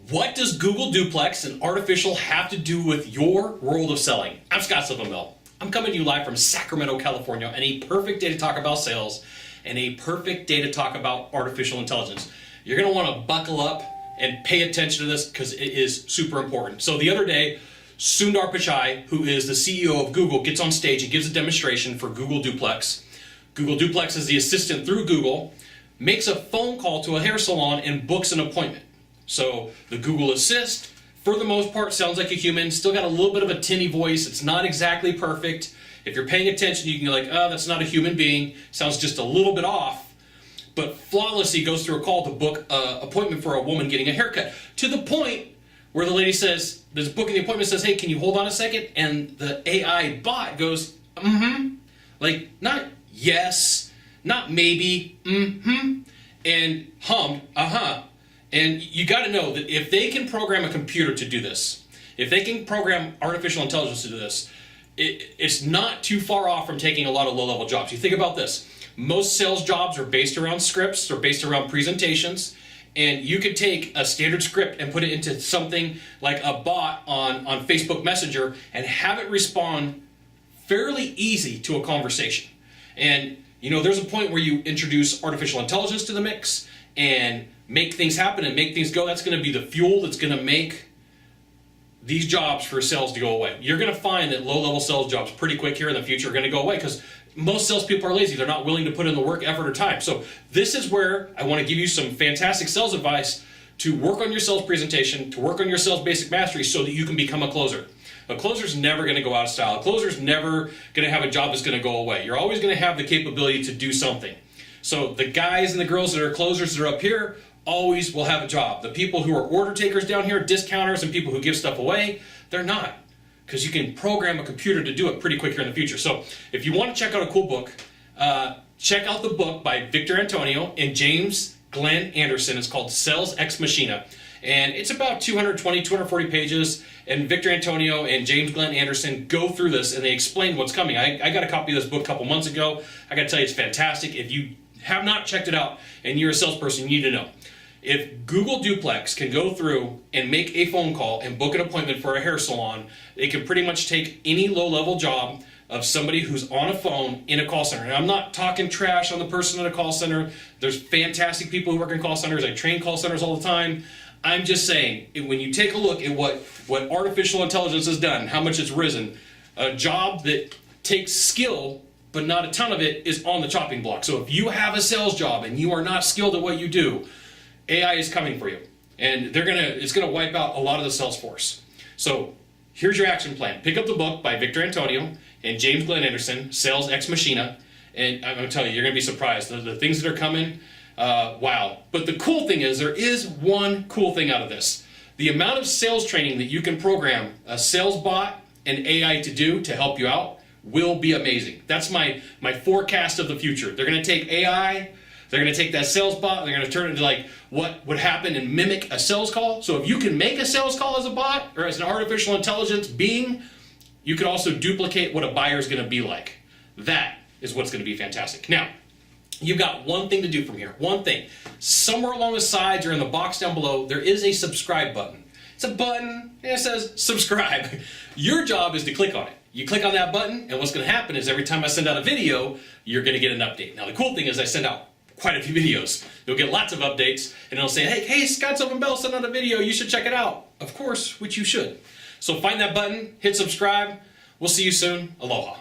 What does Google Duplex and artificial have to do with your world of selling? I'm Sylvan Bell. I'm coming to you live from Sacramento, California, and a perfect day to talk about sales and a perfect day to talk about artificial intelligence. You're going to want to buckle up and pay attention to this because it is super important. So the other day, Sundar Pichai, who is the CEO of Google, gets on stage and gives a demonstration for Google Duplex. Google Duplex is the assistant through Google, makes a phone call to a hair salon and books an appointment. So the Google Assist, for the most part, sounds like a human. Still got a little bit of a tinny voice. It's not exactly perfect. If you're paying attention, you can go like, oh, that's not a human being. Sounds just a little bit off. But flawlessly goes through a call to book an appointment for a woman getting a haircut. To the point where the lady says, there's booking the appointment, says, hey, can you hold on a second? And the AI bot goes, mm-hmm. Like, not yes, not maybe, mm-hmm. And hummed, uh-huh. And you got to know that if they can program a computer to do this, if they can program artificial intelligence to do this, it's not too far off from taking a lot of low-level jobs. You think about this. Most sales jobs are based around scripts, they're based around presentations, and you could take a standard script and put it into something like a bot on Facebook Messenger and have it respond fairly easy to a conversation. And you know, there's a point where you introduce artificial intelligence to the mix and make things happen and make things go. That's going to be the fuel that's going to make these jobs for sales to go away. You're going to find that low-level sales jobs pretty quick here in the future are going to go away because most salespeople are lazy. They're not willing to put in the work, effort, or time. So this is where I want to give you some fantastic sales advice to work on your sales presentation, to work on your sales basic mastery so that you can become a closer. A closer's never going to go out of style. A closer's never going to have a job that's going to go away. You're always going to have the capability to do something. So the guys and the girls that are closers that are up here always will have a job. The people who are order takers down here, discounters, and people who give stuff away, they're not. Because you can program a computer to do it pretty quick here in the future. So if you want to check out a cool book, check out the book by Victor Antonio and James Glenn Anderson. It's called Sales Ex Machina. And it's about 220, 240 pages. And Victor Antonio and James Glenn Anderson go through this and they explain what's coming. I got a copy of this book a couple months ago. I got to tell you, it's fantastic. If you have not checked it out and you're a salesperson, you need to know. If Google Duplex can go through and make a phone call and book an appointment for a hair salon, it can pretty much take any low-level job of somebody who's on a phone in a call center. And I'm not talking trash on the person in a call center. There's fantastic people who work in call centers. I train call centers all the time. I'm just saying, when you take a look at what artificial intelligence has done, how much it's risen, a job that takes skill, but not a ton of it, is on the chopping block. So if you have a sales job and you are not skilled at what you do, AI is coming for you. And it's gonna wipe out a lot of the sales force. So here's your action plan. Pick up the book by Victor Antonio and James Glenn Anderson, Sales Ex Machina, and I'm gonna tell you, you're gonna be surprised. The things that are coming, wow. But the cool thing is, there is one cool thing out of this. The amount of sales training that you can program a sales bot and AI to do to help you out will be amazing. That's my forecast of the future. They're gonna take AI, they're going to take that sales bot, they're going to turn it into like what would happen and mimic a sales call. So if you can make a sales call as a bot or as an artificial intelligence being, you could also duplicate what a buyer is going to be like. That is what's going to be fantastic. Now, you've got one thing to do from here. One thing. Somewhere along the sides or in the box down below, there is a subscribe button. It's a button and it says subscribe. Your job is to click on it. You click on that button and what's going to happen is every time I send out a video, you're going to get an update. Now the cool thing is I send out quite a few videos. You'll get lots of updates and it'll say, hey, Sylvan Bell sent out a video, you should check it out. Of course, which you should. So find that button, hit subscribe. We'll see you soon. Aloha.